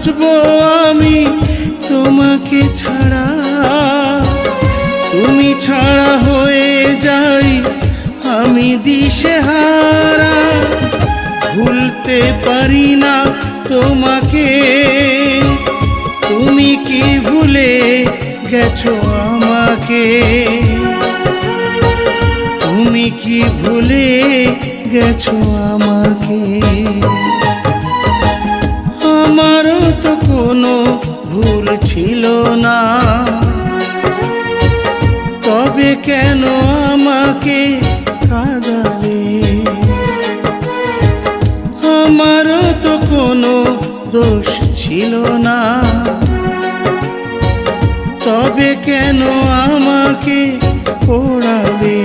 বাঁচবো আমি তোমাকে ছাড়া? তুমি ছাড়া হয়ে যাই আমি দিশেহারা। ভুলতে পারি না তোমাকে, তুমি কি ভুলে গেছো আমাকে? তুমি কি ভুলে গেছো আমাকে? আমারও তো কোনো ভুল ছিল না, তবে কেন আমাকে কাঁদালে? আমারও তো কোনো দোষ ছিল না, তবে কেন আমাকে পোড়ালে?